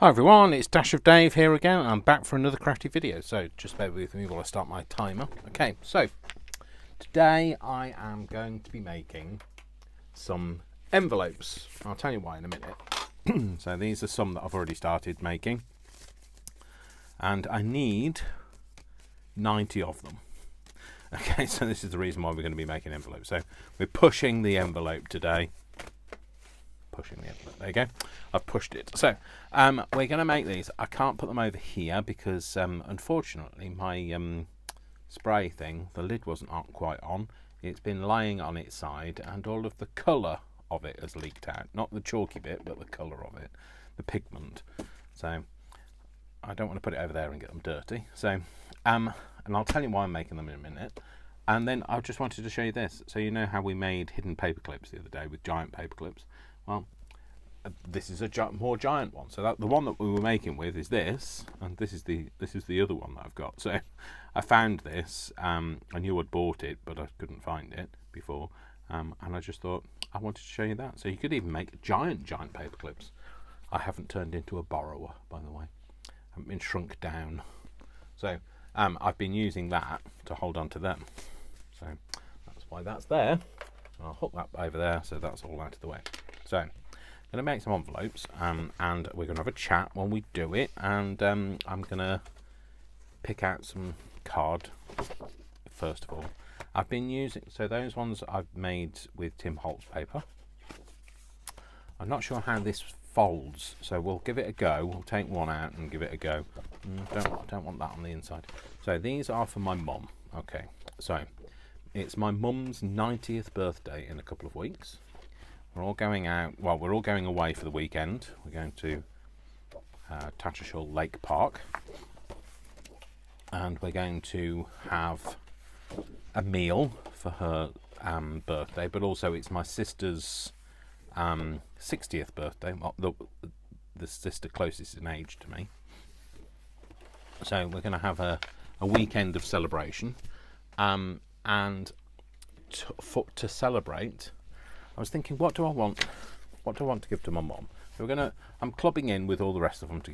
Hi everyone, it's Dash of Dave here again. I'm back for another crafty video, so just bear with me while I start my timer. Okay, so today I am going to be making some envelopes. I'll tell you why in a minute. So these are some that I've already started making, and I need 90 of them. Okay, so this is the reason why we're going to be making envelopes. So we're pushing the envelope today. There you go. I've pushed it. So we're going to make these. I can't put them over here because unfortunately my spray thing, the lid wasn't quite on. It's been lying on its side and all of the colour of it has leaked out. Not the chalky bit, but the colour of it, the pigment. So I don't want to put it over there and get them dirty. So and I'll tell you why I'm making them in a minute. And then I just wanted to show you this. So you know how we made hidden paper clips the other day with giant paper clips? Well, this is a more giant one. So the one that we were making with is this, and this is the other one that I've got. So I found this. I knew I'd bought it, but I couldn't find it before, and I just thought I wanted to show you that. So you could even make giant paper clips. I haven't turned into a borrower, by the way. I haven't been shrunk down. So I've been using that to hold on to them. So that's why that's there. I'll hook that over there, so that's all out of the way. So I'm going to make some envelopes, and we're going to have a chat when we do it, and I'm going to pick out some card first of all. I've been using, so those ones I've made with Tim Holtz paper. I'm not sure how this folds, so we'll give it a go. We'll take one out and give it a go. Don't want that on the inside. So these are for my mum. Okay, so it's my mum's 90th birthday in a couple of weeks. We're all going out, well, we're all going away for the weekend. We're going to Tattershall Lake Park, and we're going to have a meal for her birthday, but also it's my sister's 60th birthday, the sister closest in age to me. So we're going to have a weekend of celebration, and to celebrate, I was thinking, what do I want? What do I want to give to my mum? So I'm clubbing in with all the rest of them to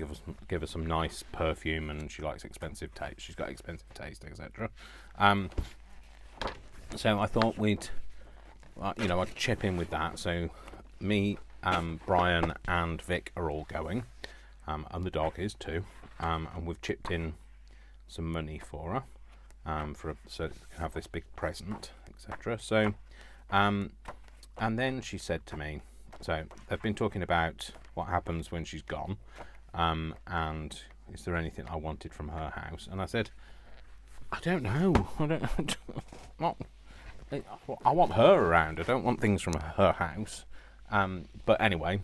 give her some nice perfume, and she likes expensive taste. She's got expensive taste, etc. So I thought I'd chip in with that. So me, Brian, and Vic are all going, and the dog is too. And we've chipped in some money for her, so we can have this big present, etc. So, and then she said to me, so they've been talking about what happens when she's gone, and is there anything I wanted from her house? And I said, I don't know. I want her around. I don't want things from her house. But anyway,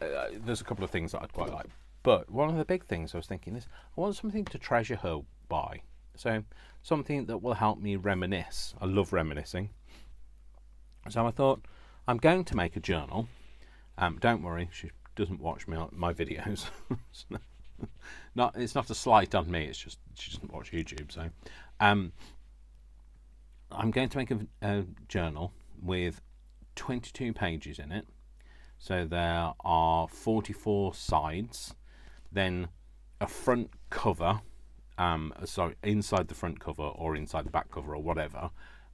there's a couple of things that I'd quite like. But one of the big things I was thinking is, I want something to treasure her by. So something that will help me reminisce. I love reminiscing. So I thought, I'm going to make a journal. Don't worry, she doesn't watch my videos. It's not a slight on me, it's just she doesn't watch YouTube. So I'm going to make a journal with 22 pages in it. So there are 44 sides, then a front cover, inside the front cover or inside the back cover or whatever.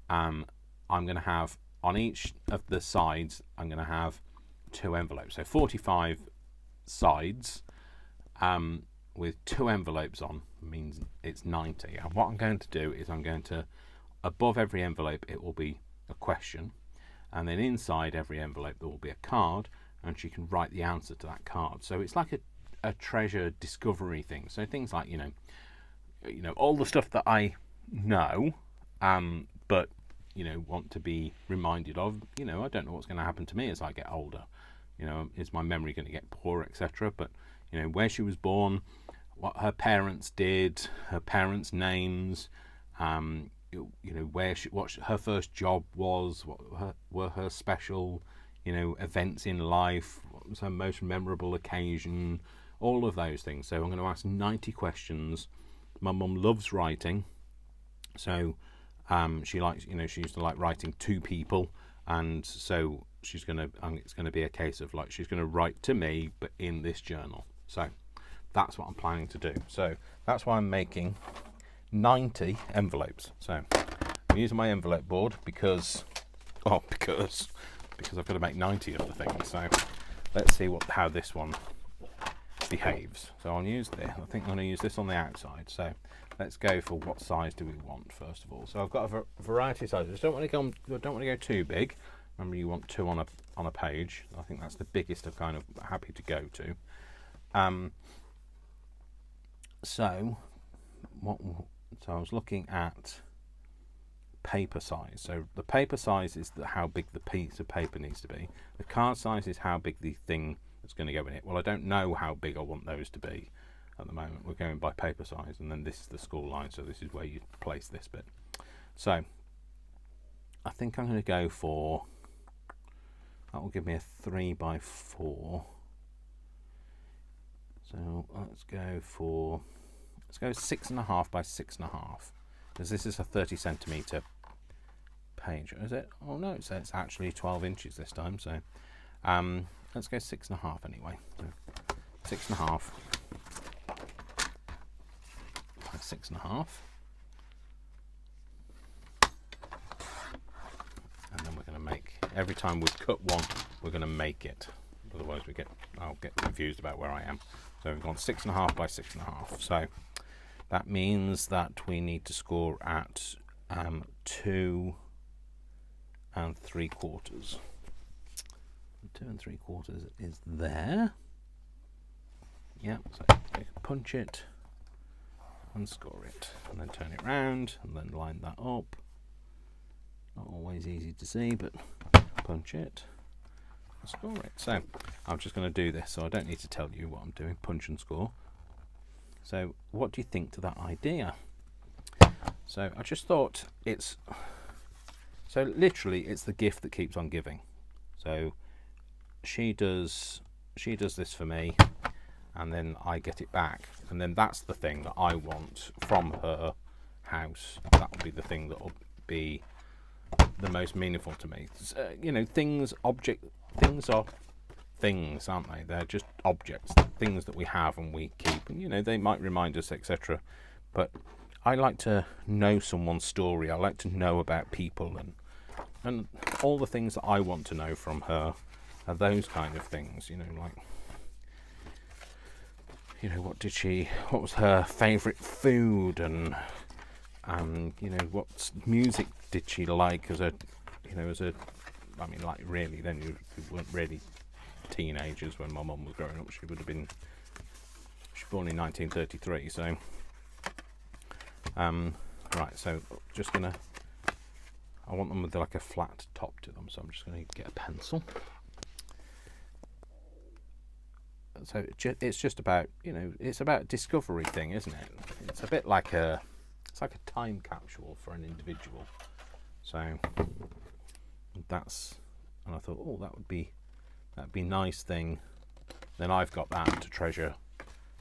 I'm going to have, on each of the sides, I'm going to have 2 envelopes. So 45 sides with 2 envelopes on means it's 90. And what I'm going to do is above every envelope it will be a question, and then inside every envelope there will be a card, and she can write the answer to that card. So it's like a treasure discovery thing. So things like, all the stuff that I know, but want to be reminded of. I don't know what's going to happen to me as I get older. Is my memory going to get poor, etc. But where she was born, what her parents did, her parents' names, what her first job was, what were her special, events in life, what was her most memorable occasion, all of those things. So I'm going to ask 90 questions. My mum loves writing, so she likes, she used to like writing to people, and so she's going to, it's going to be a case of like she's going to write to me, but in this journal. So that's what I'm planning to do. So that's why I'm making 90 envelopes. So I'm using my envelope board because I've got to make 90 of the things. So let's see how this one behaves. So I'll use this. I think I'm going to use this on the outside. So let's go for what size do we want first of all. So I've got a variety of sizes. Don't want to go too big. Remember, you want 2 on a page. I think that's the biggest I'm kind of happy to go to. So I was looking at paper size. So the paper size is how big the piece of paper needs to be. The card size is how big the thing that's going to go in it. Well, I don't know how big I want those to be at the moment. We're going by paper size, and then this is the school line, so this is where you place this bit. So I think I'm going to go for, that will give me a 3 by 4. So let's go 6.5 by 6.5, because this is a 30 centimetre page. Is it? Oh no, it's actually 12 inches this time. So let's go 6.5 anyway. So 6.5 by 6.5, and then we're going to make, every time we cut one, we're going to make it. Otherwise, I'll get confused about where I am. So we've gone 6.5 by 6.5. So that means that we need to score at 2 3/4. 2 3/4 is there. Yeah, so you can punch it and score it, and then turn it round, and then line that up. Not always easy to see, but punch it and score it. So I'm just going to do this, so I don't need to tell you what I'm doing. Punch and score. So what do you think to that idea? So I just thought so literally it's the gift that keeps on giving. So she does this for me, and then I get it back, and then that's the thing that I want from her house. That will be the thing that will be the most meaningful to me. Things are things, aren't they? They're just objects, things that we have and we keep, and they might remind us, etc. But I like to know someone's story. I like to know about people, and all the things that I want to know from her are those kind of things. What was her favourite food, and what music did she like really, then you weren't really teenagers when my mum was growing up. She was born in 1933, so right, so I want them with like a flat top to them, so I'm just going to get a pencil. So it's just about, it's about discovery thing, isn't it? It's a bit like it's like a time capsule for an individual. So and I thought, that'd be a nice thing. Then I've got that to treasure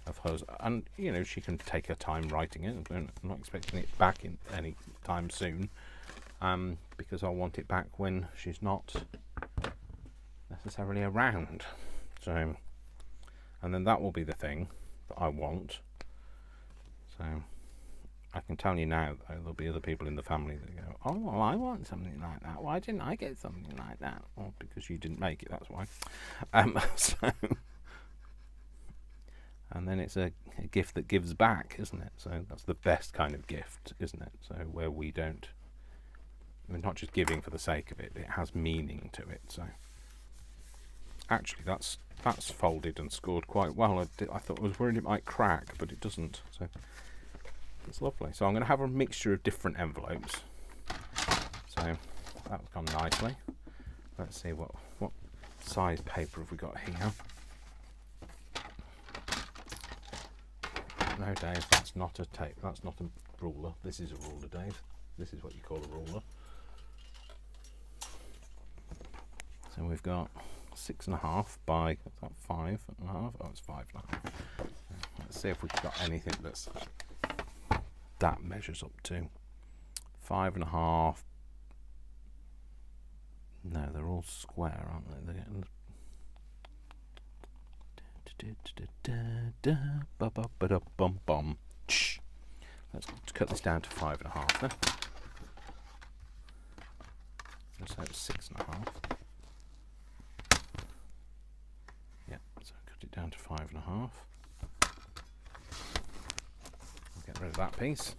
of hers, and she can take her time writing it. I'm not expecting it back in any time soon, because I want it back when she's not necessarily around. So, and then that will be the thing that I want. So I can tell you now, though, there'll be other people in the family that go, oh, well, I want something like that. Why didn't I get something like that? Well, because you didn't make it, that's why. And then it's a gift that gives back, isn't it? So that's the best kind of gift, isn't it? So where we're not just giving for the sake of it, it has meaning to it. So actually, that's folded and scored quite well. I thought I was worried it might crack, but it doesn't. So it's lovely. So I'm going to have a mixture of different envelopes. So that's gone nicely. Let's see what size paper have we got here. No, Dave, that's not a tape. That's not a ruler. This is a ruler, Dave. This is what you call a ruler. So we've got 6.5 by 5.5. Oh, it's 5.5. Let's see if we've got anything that measures up to 5.5. No, they're all square, aren't they? They're getting... Let's cut this down to 5.5 then. Let's say it's 6.5. Yeah, so cut it down to 5.5. I'll get rid of that piece.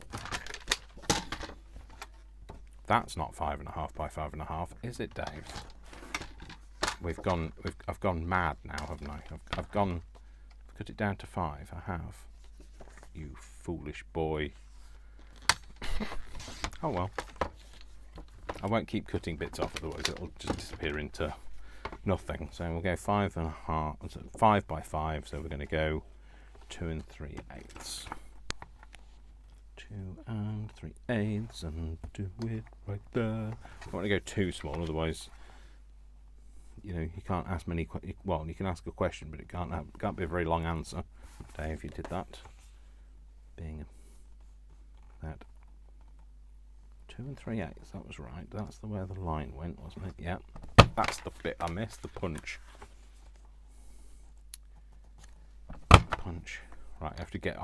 That's not 5.5 by 5.5, is it, Dave? I've gone mad now, haven't I? I've cut it down to 5. I have. You foolish boy. Oh well. I won't keep cutting bits off, otherwise it'll just disappear into nothing. So we'll go 5.5, so 5 by 5. So we're going to go 2 3/8. 2 3/8, and do it right there. I don't want to go too small, otherwise, you know, you can't ask many. Well, you can ask a question, but it can't be a very long answer. Dave, you did that. Being that 2 3/8. That was right. That's the way the line went, wasn't it? Yeah. That's the bit I missed. The punch. Punch. Right. I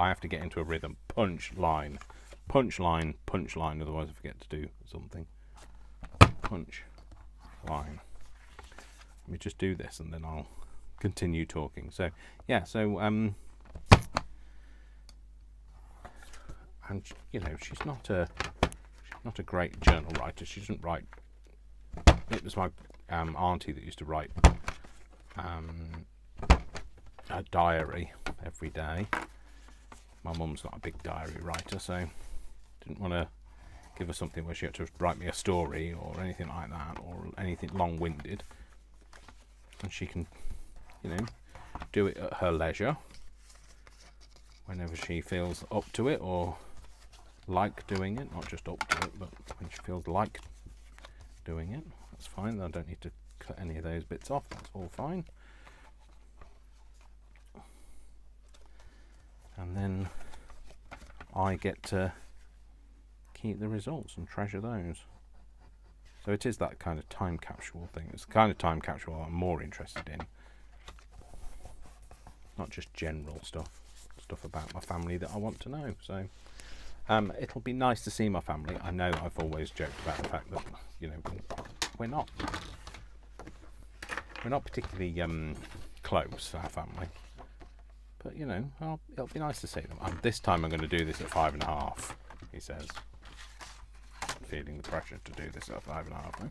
have to get into a rhythm. Punch line. Punch line. Punch line. Otherwise, I forget to do something. Punch line. Let me just do this, and then I'll continue talking. So yeah. So and you know, she's not a great journal writer. She doesn't write. It was my auntie that used to write a diary every day. My mum's not a big diary writer, so didn't want to give her something where she had to write me a story or anything like that, or anything long-winded. And she can, you know, do it at her leisure, whenever she feels up to it or like doing it. Not just up to it, but when she feels like doing it. That's fine. I don't need to cut any of those bits off. That's all fine. And then I get to keep the results and treasure those. So it is that kind of time capsule thing. It's the kind of time capsule I'm more interested in. Not just general stuff about my family that I want to know. So it'll be nice to see my family. I know I've always joked about the fact that, you know, we're not particularly close, our family. But, you know, it'll be nice to see them. This time I'm going to do this at 5.5, he says. Feeling the pressure to do this at 5.5.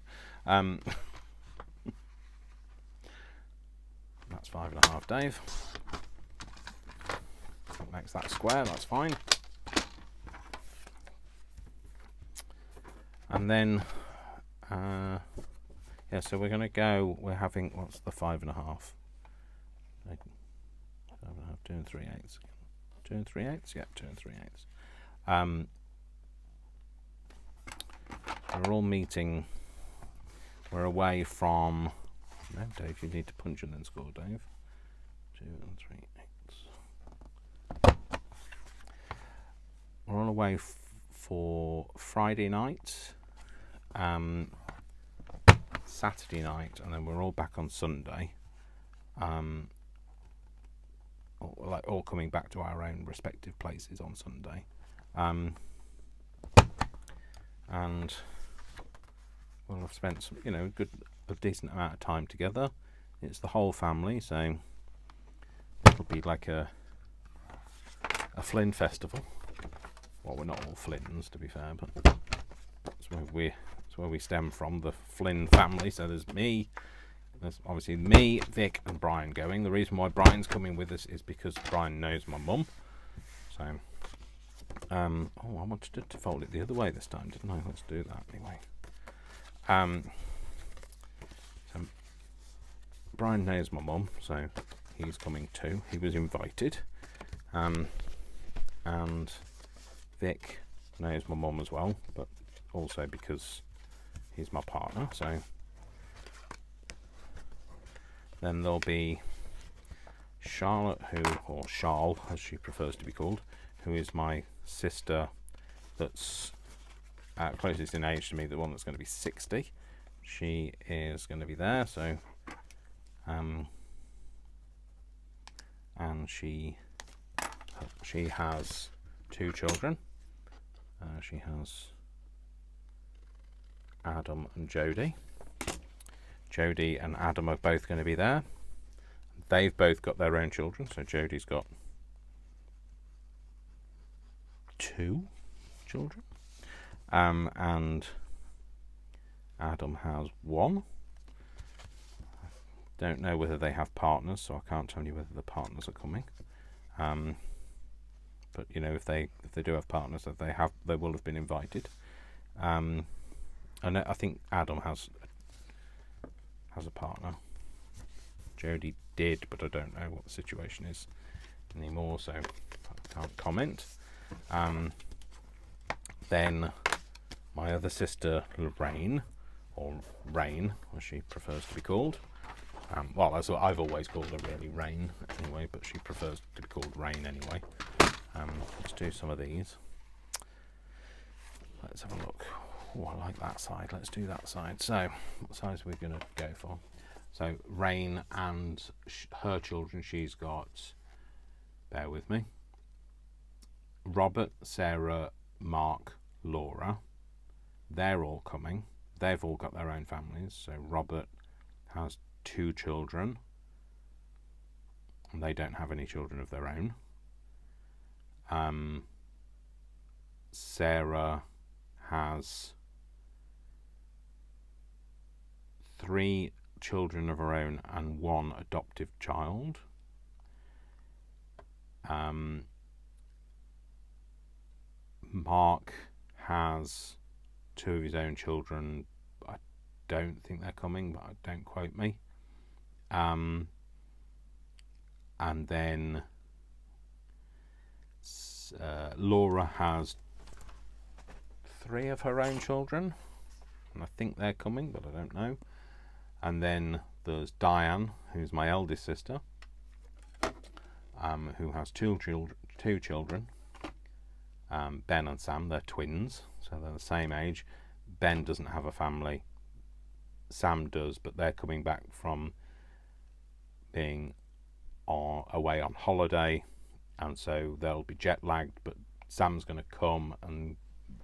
That's 5.5, Dave. That makes that square, that's fine. And then, yeah, so we're going to go, we're having, what's the 5.5? 5.5, 2 3/8. 2 3/8? Yeah, 2 3/8. We're all meeting, we're away from, no, Dave, you need to punch and then score, Dave. 2 3/8. We're all away for Friday night, Saturday night, and then we're all back on Sunday. All coming back to our own respective places on Sunday. And we'll have spent some, you know, a decent amount of time together. It's the whole family, so it'll be like a Flynn festival. Well, we're not all Flynns, to be fair, but that's where we stem from, the Flynn family. So there's me, there's obviously me, Vic, and Brian going. The reason why Brian's coming with us is because Brian knows my mum. So, I wanted to fold it the other way this time, didn't I? Let's do that anyway. So Brian knows my mum, so he's coming too. He was invited. And Vic knows my mum as well, but also because he's my partner. So then there'll be Charlotte, or Charl as she prefers to be called, who is my sister that's closest in age to me, the one that's going to be 60. she is going to be there. So, and she has 2 children. She has Adam and Jodie. Jodie and Adam are both going to be there. They've both got their own children. So Jodie's got 2 children, and Adam has 1. Don't know whether they have partners, so I can't tell you whether the partners are coming. But you know, if they do have partners, that they will have been invited. And I think Adam has a partner. Jodie did, but I don't know what the situation is anymore, so I can't comment. Then my other sister Lorraine, or Rain, as she prefers to be called. Well, that's what I've always called her, really, Rain, anyway, but she prefers to be called Rain anyway. Let's do some of these. Let's have a look. Oh, I like that side. Let's do that side. So, what size are we going to go for? So, Rain and her children, she's got, bear with me, Robert, Sarah, Mark, Laura. They're all coming. They've all got their own families. So, Robert has 2 children, and they don't have any children of their own. Sarah has 3 children of her own and 1 adoptive child. Mark has 2 of his own children. I don't think they're coming, but don't quote me. And then Laura has 3 of her own children, and I think they're coming, but I don't know. And then there's Diane, who's my eldest sister, who has 2 children. Ben and Sam, they're twins, so they're the same age. Ben doesn't have a family. Sam does, but they're coming back from being away on holiday, and so they'll be jet lagged, but Sam's going to come and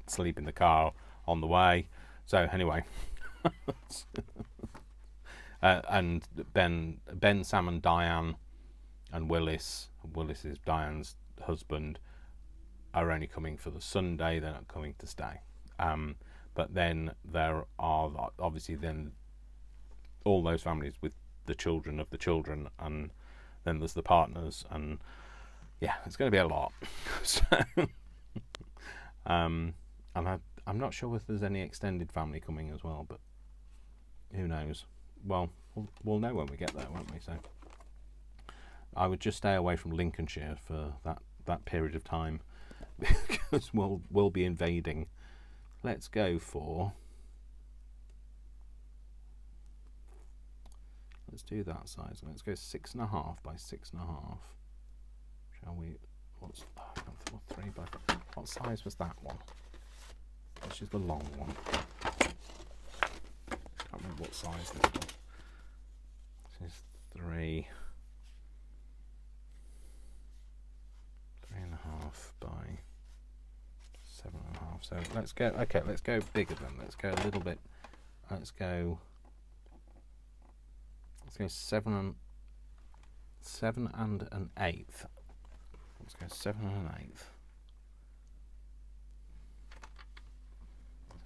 sleep in the car on the way. So anyway, and Ben, Sam and Diane and Willis is Diane's husband, are only coming for the Sunday. They're not coming to stay. But then there are obviously then all those families with the children of the children, and then there's the partners, and yeah, it's going to be a lot. So, and I'm not sure if there's any extended family coming as well, but who knows? Well, we'll know when we get there, won't we? So I would just stay away from Lincolnshire for that period of time, because we'll be invading. Let's go for. Let's do that size. Let's go 6.5 by 6.5. Shall we? What's 3 by? What size was that one? Which is the long one? Can't remember what size this was. This is 3. 3.5 by 7.5. So let's go. Okay, let's go bigger then. Let's go a little bit. Let's go 7 and an eighth. Let's go 7 and an eighth.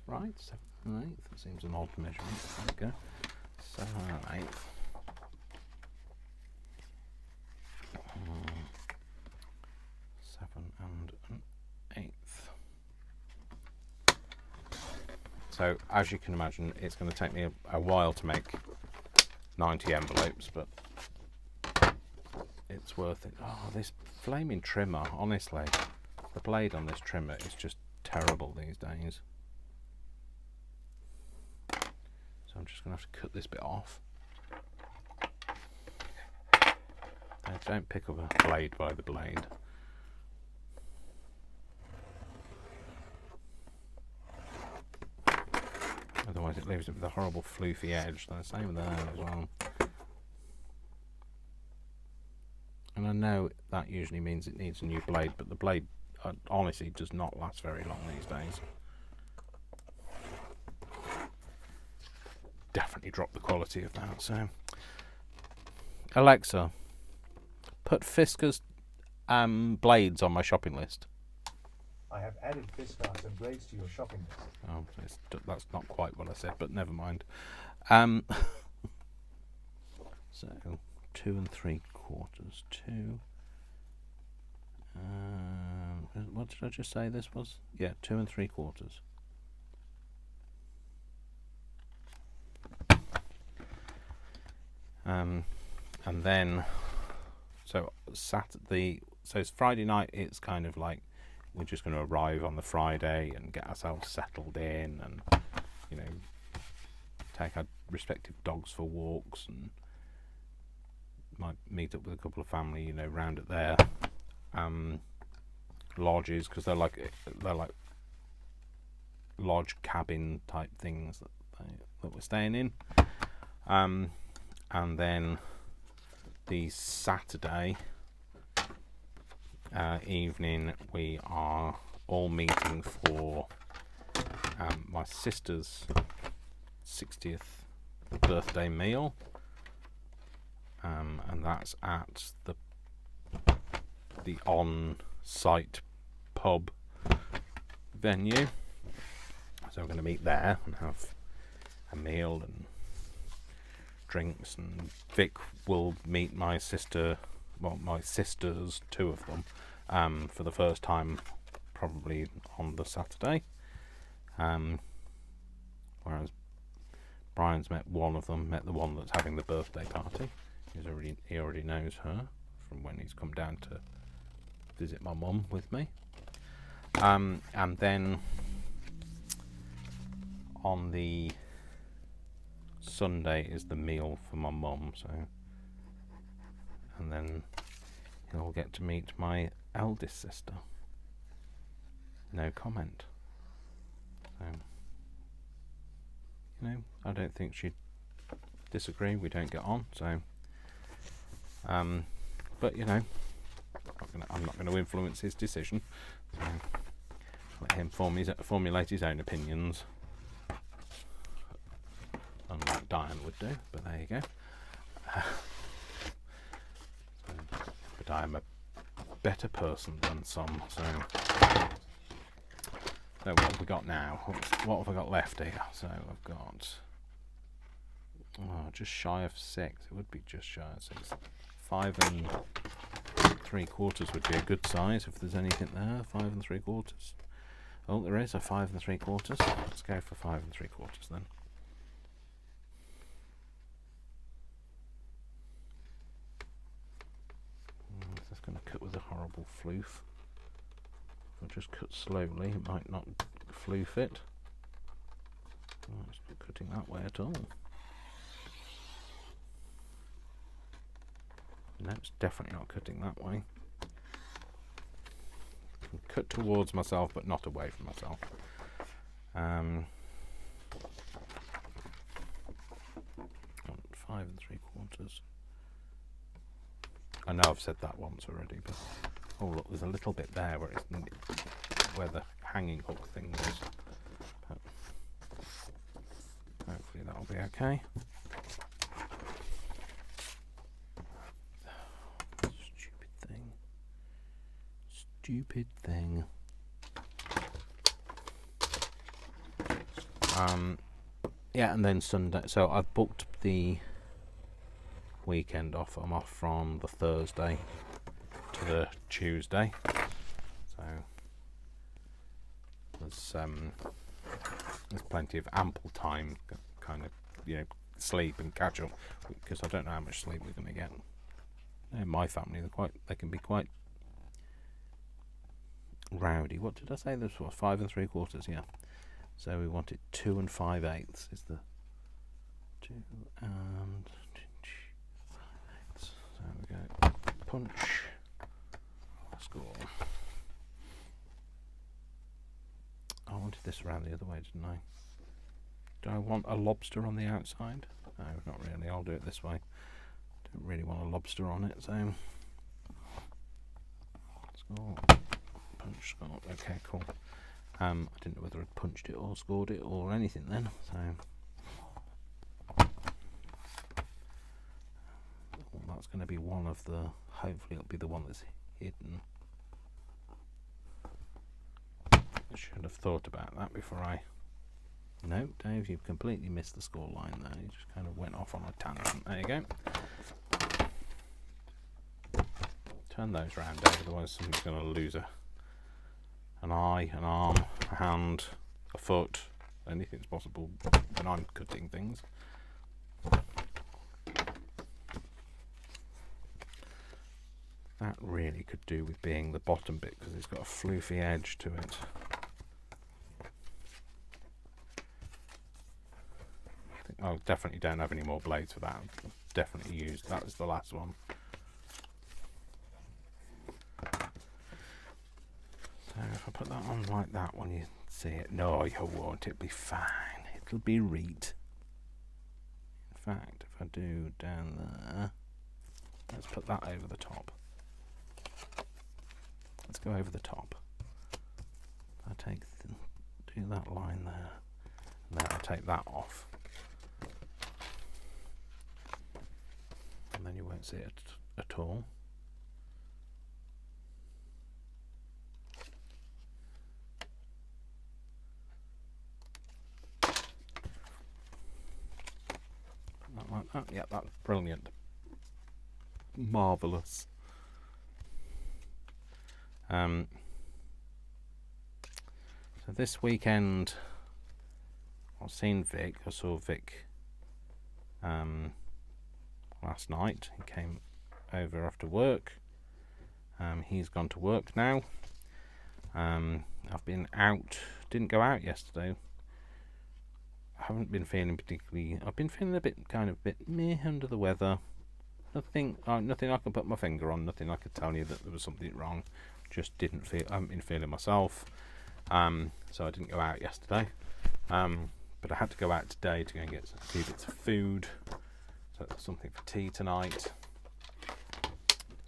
Right, 7 and an eighth. That seems an odd measurement. There we go. 7 and an eighth. 7 and an eighth. So, as you can imagine, it's going to take me a while to make 90 envelopes, but it's worth it. Oh, this flaming trimmer, honestly, the blade on this trimmer is just terrible these days. So I'm just going to have to cut this bit off. Don't pick up a blade by the blade. Otherwise it it leaves it with a horrible floofy edge. The same with there as well. And I know that usually means it needs a new blade, but the blade honestly does not last very long these days. Definitely dropped the quality of that. So, Alexa, put Fiskars blades on my shopping list. I have added Fiskars and blades to your shopping list. Oh, that's not quite what I said, but never mind. So 2 3/4. 2. What did I just say this was? Yeah, 2 3/4. And then, so it's Friday night. It's kind of like we're just going to arrive on the Friday and get ourselves settled in, and take our respective dogs for walks, and might meet up with a couple of family, round at their lodges, because they're like lodge cabin type things that we're staying in. And then the Saturday evening, we are all meeting for my sister's 60th birthday meal, and that's at the on-site pub venue. So we're going to meet there and have a meal and drinks, and Vic will meet my sister, my sisters, 2 of them, for the first time probably on the Saturday, whereas Brian's met one of them, met the one that's having the birthday party. He already knows her from when he's come down to visit my mum with me, and then on the Sunday is the meal for my mum, and then he'll get to meet my eldest sister. No comment. So, I don't think she'd disagree. We don't get on, so but I'm not going to influence his decision, so let him formulate his own opinions, unlike Diane would do, but there you go. But I'm a better person than some, so what have we got now? What have I got left here? So I've got just shy of 6. It would be just shy of 6. 5 3/4 would be a good size if there's anything there. 5 3/4. Oh, there is a 5 3/4. Let's go for 5 3/4 then. That's going to cut with a horrible floof. If I just cut slowly, it might not floof it. Oh, it's not cutting that way at all. No, it's definitely not cutting that way. I can cut towards myself, but not away from myself. 5 3/4. I know I've said that once already, but oh look, there's a little bit there where the hanging hook thing was. But hopefully that'll be okay. Stupid thing. Yeah, and then Sunday. So I've booked the weekend off. I'm off from the Thursday to the Tuesday. So there's plenty of ample time, kind of sleep and catch up, because I don't know how much sleep we're going to get. My family, they can be quite rowdy. What did I say this was? 5 3/4, yeah. So we wanted 2 5/8 is the 2 and 5/8. So we go punch, score. I wanted this around the other way, didn't I? Do I want a lobster on the outside? No, not really. I'll do it this way. Don't really want a lobster on it, so score, punch, score. Okay, cool. I didn't know whether I'd punched it or scored it or anything then. So that's going to be one of the. Hopefully, it'll be the one that's hidden. I should have thought about that before I. No, Dave, you've completely missed the score line there. You just kind of went off on a tangent. There you go. Turn those round, Dave, otherwise somebody's going to lose an eye, an arm, a hand, a foot. Anything's possible when I'm cutting things. That really could do with being the bottom bit because it's got a floofy edge to it. I definitely don't have any more blades for that. Definitely used. That was the last one. So if I put that on like that when you see it, no, you won't. It'll be fine. It'll be right. In fact, if I do down there, let's put that over the top. Let's go over the top. I take do that line there, and then I'll take that off. And then you won't see it at all. Not like that. Yeah, that's brilliant. Marvellous. So this weekend I saw Vic last night. He came over after work. He's gone to work now. I've been out, didn't go out yesterday. I haven't been feeling particularly, I've been feeling a bit meh under the weather. Nothing I can put my finger on, nothing I could tell you that there was something wrong. Just I haven't been feeling myself. So I didn't go out yesterday. But I had to go out today to go and get a few bits of food. So something for tea tonight.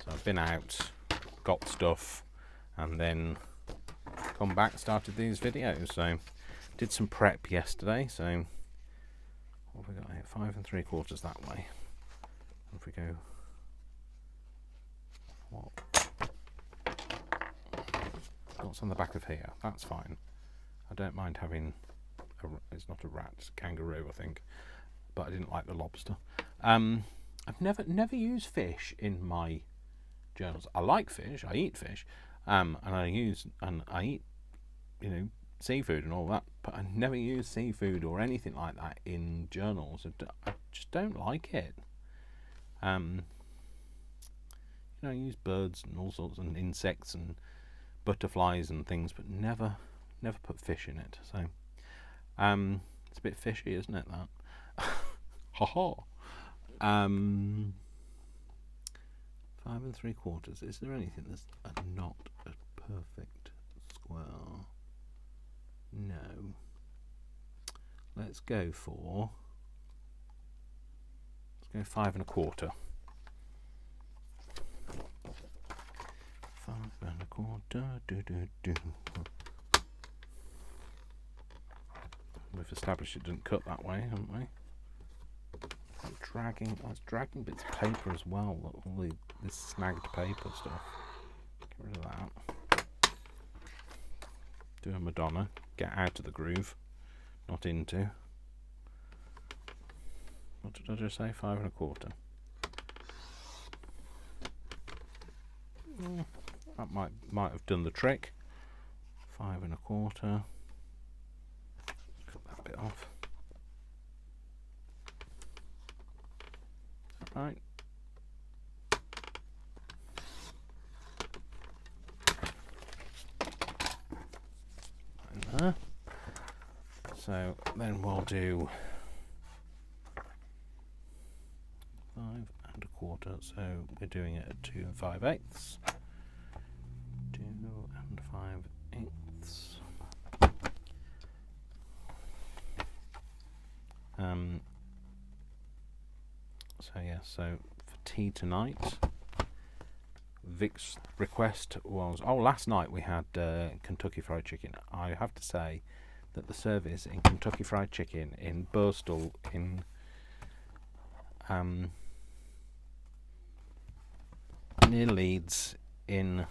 So I've been out, got stuff, and then come back, started these videos. So did some prep yesterday. So what have we got here? 5 3/4 that way. If we go, what's on the back of here? That's fine. I don't mind having. It's not a rat, it's a kangaroo, I think. But I didn't like the lobster. I've never used fish in my journals. I like fish. I eat fish, and I eat, seafood and all that. But I never use seafood or anything like that in journals. I just don't like it. I use birds and all sorts and insects and butterflies and things, but never put fish in it. So it's a bit fishy, isn't it, that? Ha ha. 5 3/4. Is there anything that's not a perfect square? No. Let's go 5 1/4. 5 1/4. We've established it doesn't cut that way, haven't we? It's dragging bits of paper as well. Look, all this snagged paper stuff. Get rid of that. Do a Madonna. Get out of the groove. Not into. What did I just say? 5 1/4. That might have done the trick. 5 1/4. Cut that bit off. Right. And there. So then we'll do 5 1/4. So we're doing it at 2 5/8. 2 5/8. So yeah, so for tea tonight, Vic's request was, last night we had Kentucky Fried Chicken. I have to say that the service in Kentucky Fried Chicken in Burstall in near Leeds in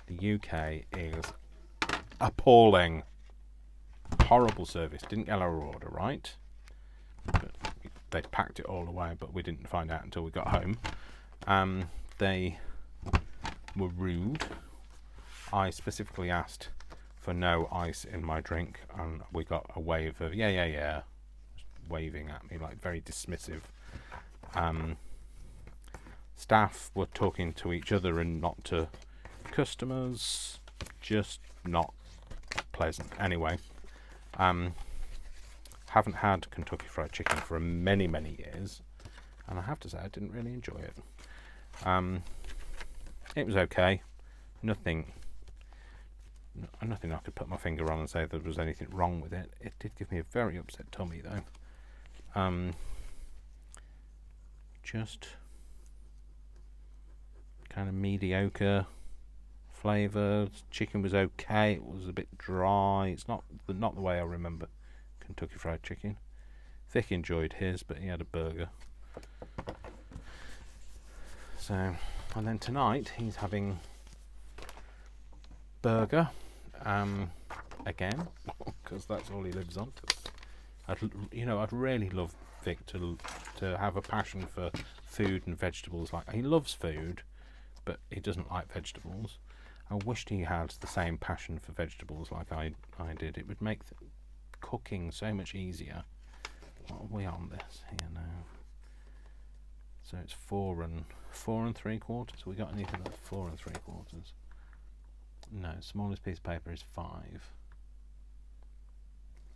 the UK is appalling. Horrible service. Didn't get our order right. But they'd packed it all away, but we didn't find out until we got home. They were rude. I specifically asked for no ice in my drink, and we got a wave of yeah, waving at me, like very dismissive. Staff were talking to each other and not to customers, just not pleasant. Anyway, haven't had Kentucky Fried Chicken for many years, and I have to say I didn't really enjoy it. It was okay. Nothing I could put my finger on and say there was anything wrong with it. It did give me a very upset tummy though. Just kind of mediocre flavour. Chicken was okay. It was a bit dry. It's not the way I remember Kentucky Fried Chicken. Vic enjoyed his, but he had a burger. So, and then tonight he's having burger again, because that's all he lives on. I'd really love Vic to have a passion for food and vegetables. Like, he loves food, but he doesn't like vegetables. I wished he had the same passion for vegetables like I did. It would make cooking so much easier. What are we on this here now? So it's 4 3/4. We got anything that's 4 3/4? No, smallest piece of paper is 5.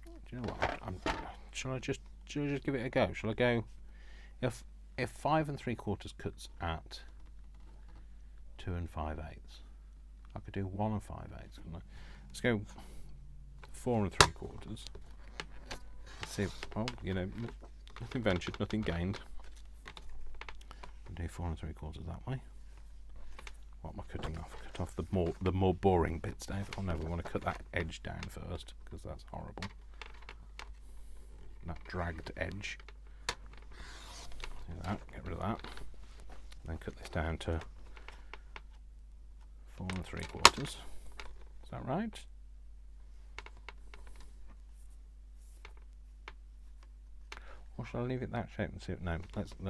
Do you know what? Shall I just give it a go? Shall I go? If 5 3/4 cuts at 2 5/8, I could do 1 5/8. Couldn't I? Let's go 4 3/4. Let's see. Nothing ventured, nothing gained. I'll do 4 3/4 that way. What am I cutting off? Cut off the more boring bits, Dave. Oh no, we want to cut that edge down first, because that's horrible. That dragged edge. Do that. Get rid of that. Then cut this down to 4 3/4. Is that right? Or shall I leave it that shape and see? No,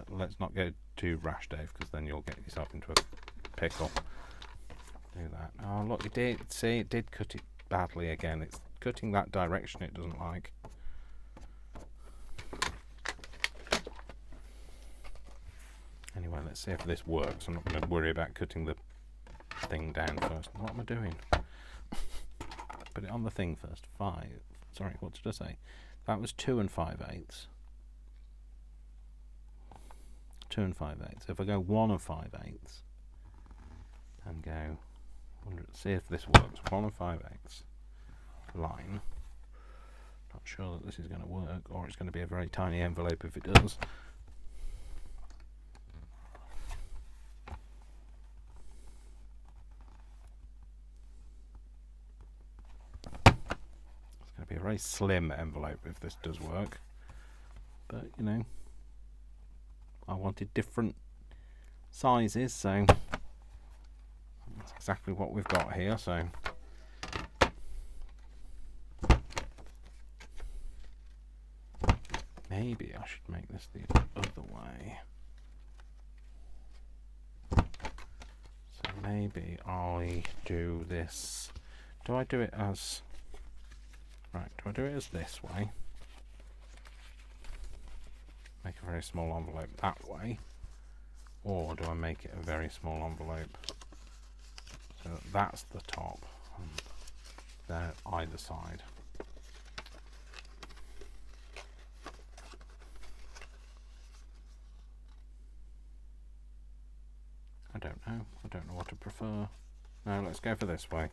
let's not go too rash, Dave, because then you'll get yourself into a pickle. Do that. Oh look, it did. See, it did cut it badly again. It's cutting that direction it doesn't like. Anyway, let's see if this works. I'm not going to worry about cutting the thing down first. What am I doing? Put it on the thing first. 5. Sorry, what did I say? That was 2 5/8. 2 5/8. If I go 1 5/8 and go, see if this works. 1 5/8 line. Not sure that this is going to work, or it's going to be a very tiny envelope if it does. It's going to be a very slim envelope if this does work. But, I wanted different sizes, so that's exactly what we've got here. So maybe I should make this the other way. So maybe I do this. Do I do it as right? Do I do it as this way? Make a very small envelope that way, or do I make it a very small envelope so that's the top and they're either side? I don't know what to prefer. No, let's go for this way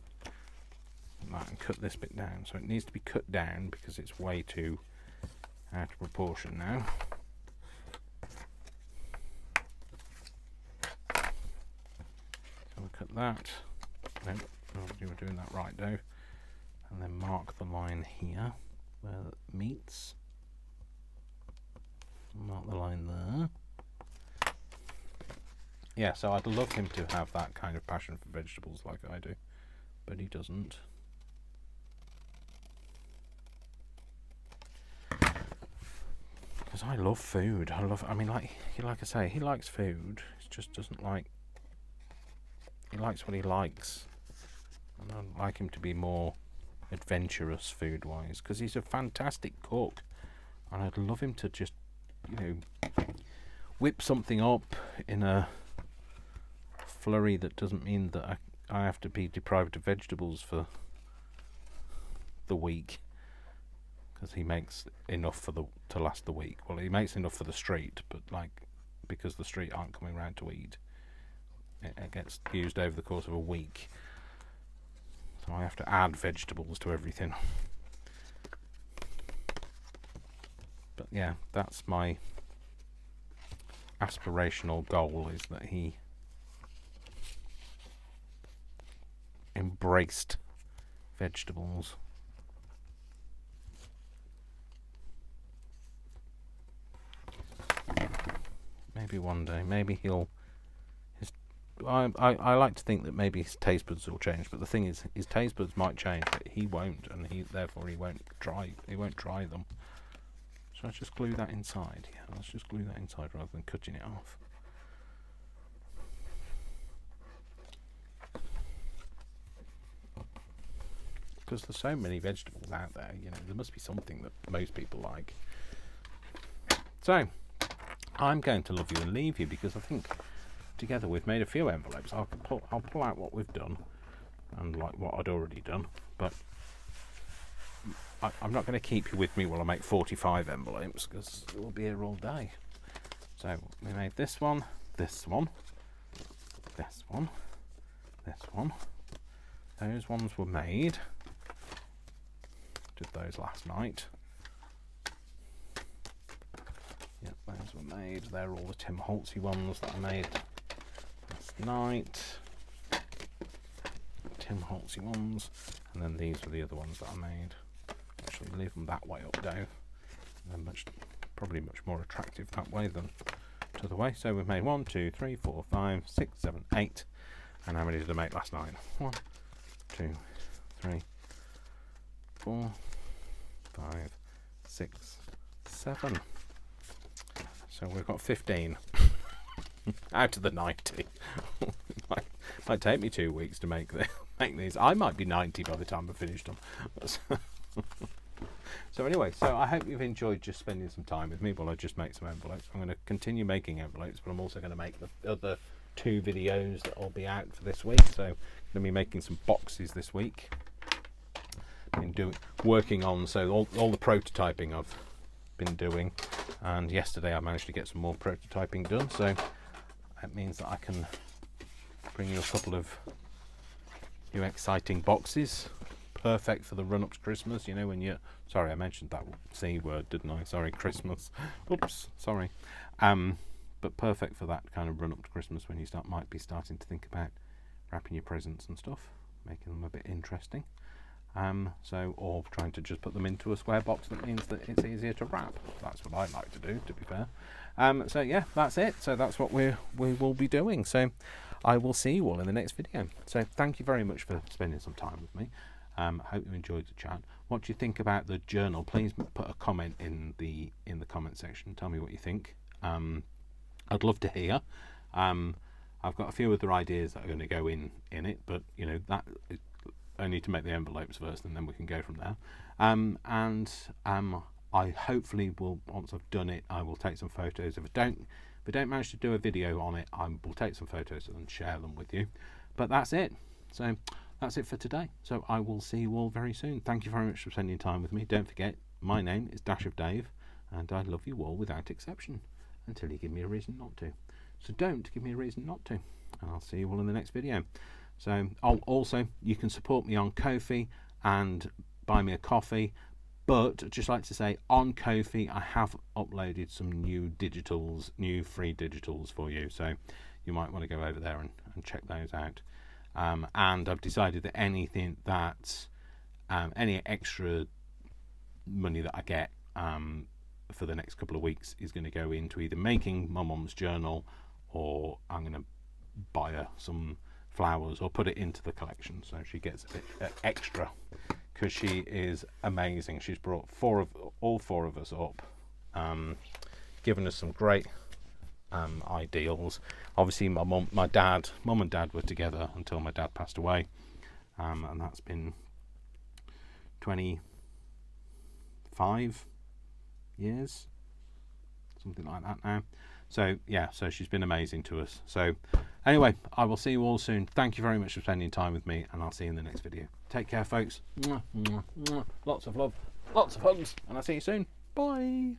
and cut this bit down. So it needs to be cut down because it's way too out of proportion now. So look at that. No, you were doing that right, Dave. And then mark the line here where it meets. Mark the line there. Yeah, so I'd love him to have that kind of passion for vegetables like I do, but he doesn't. Because I love food. I mean, like I say, he likes food. He just doesn't like. He likes what he likes, and I'd like him to be more adventurous food-wise. Because he's a fantastic cook, and I'd love him to just, whip something up in a flurry that doesn't mean that I have to be deprived of vegetables for the week, because he makes enough to last the week. Well, he makes enough for the street, but because the street aren't coming round to eat, it gets used over the course of a week, so I have to add vegetables to everything. But yeah, that's my aspirational goal, is that he embraced vegetables. Maybe one day, maybe he'll. I like to think that maybe his taste buds will change, but the thing is, his taste buds might change, but he won't, and therefore he won't try them. So let's just glue that inside. Yeah, let's just glue that inside rather than cutting it off. Because there's so many vegetables out there, there must be something that most people like. So, I'm going to love you and leave you, because I think together we've made a few envelopes. I'll pull out what we've done, and like what I'd already done, but I'm not going to keep you with me while I make 45 envelopes, because we'll be here all day. So we made this one, this one, this one, this one. Those ones were made. Did those last night. Yep, those were made. They're all the Tim Holtzy ones that I made last night. Tim Holtzy ones. And then these were the other ones that I made. Actually, leave them that way up down. They're probably much more attractive that way than to the way. So we've made 1, 2, 3, 4, 5, 6, 7, 8. And how many did I make last night? 1, 2, 3, 4, 5, 6, 7. So we've got 15 out of the 90. might take me 2 weeks to make these. I might be 90 by the time I've finished them. So anyway, I hope you've enjoyed just spending some time with me while I just make some envelopes. I'm going to continue making envelopes, but I'm also going to make the other 2 videos that will be out for this week. So I'm going to be making some boxes this week. Working on all the prototyping I've been doing, and yesterday I managed to get some more prototyping done, so that means that I can bring you a couple of new exciting boxes, perfect for the run-up to Christmas. Sorry, I mentioned that C word, didn't I? Sorry, Christmas. Oops, sorry. But perfect for that kind of run-up to Christmas, when you might be starting to think about wrapping your presents and stuff, making them a bit interesting. Or trying to just put them into a square box that means that it's easier to wrap. That's what I like to do, to be fair. So yeah, that's it. So that's what we will be doing. So I will see you all in the next video. So thank you very much for spending some time with me. I hope you enjoyed the chat. What do you think about the journal? Please put a comment in the comment section. Tell me what you think. I'd love to hear. I've got a few other ideas that are going to go in it, but that. I need to make the envelopes first, and then we can go from there. I hopefully will, once I've done it, I will take some photos. If I don't manage to do a video on it, I will take some photos and share them with you. But that's it. So that's it for today. So I will see you all very soon. Thank you very much for spending time with me. Don't forget, my name is Dash of Dave, and I love you all without exception, until you give me a reason not to. So don't give me a reason not to. And I'll see you all in the next video. So also, you can support me on Ko-fi and buy me a coffee, But I'd just like to say, on Ko-fi, I have uploaded some new digitals, new free digitals for you. So you might want to go over there and check those out. And I've decided that anything that, any extra money that I get for the next couple of weeks is going to go into either making my mum's journal, or I'm going to buy her some flowers or put it into the collection so she gets a bit extra, because she is amazing. She's brought all four of us up, given us some great ideals. Obviously my mum and dad were together until my dad passed away, and that's been 25 years, something like that now. So yeah, so she's been amazing to us. So anyway, I will see you all soon. Thank you very much for spending time with me, and I'll see you in the next video. Take care, folks. Mwah, mwah, mwah. Lots of love, lots of hugs, and I'll see you soon. Bye.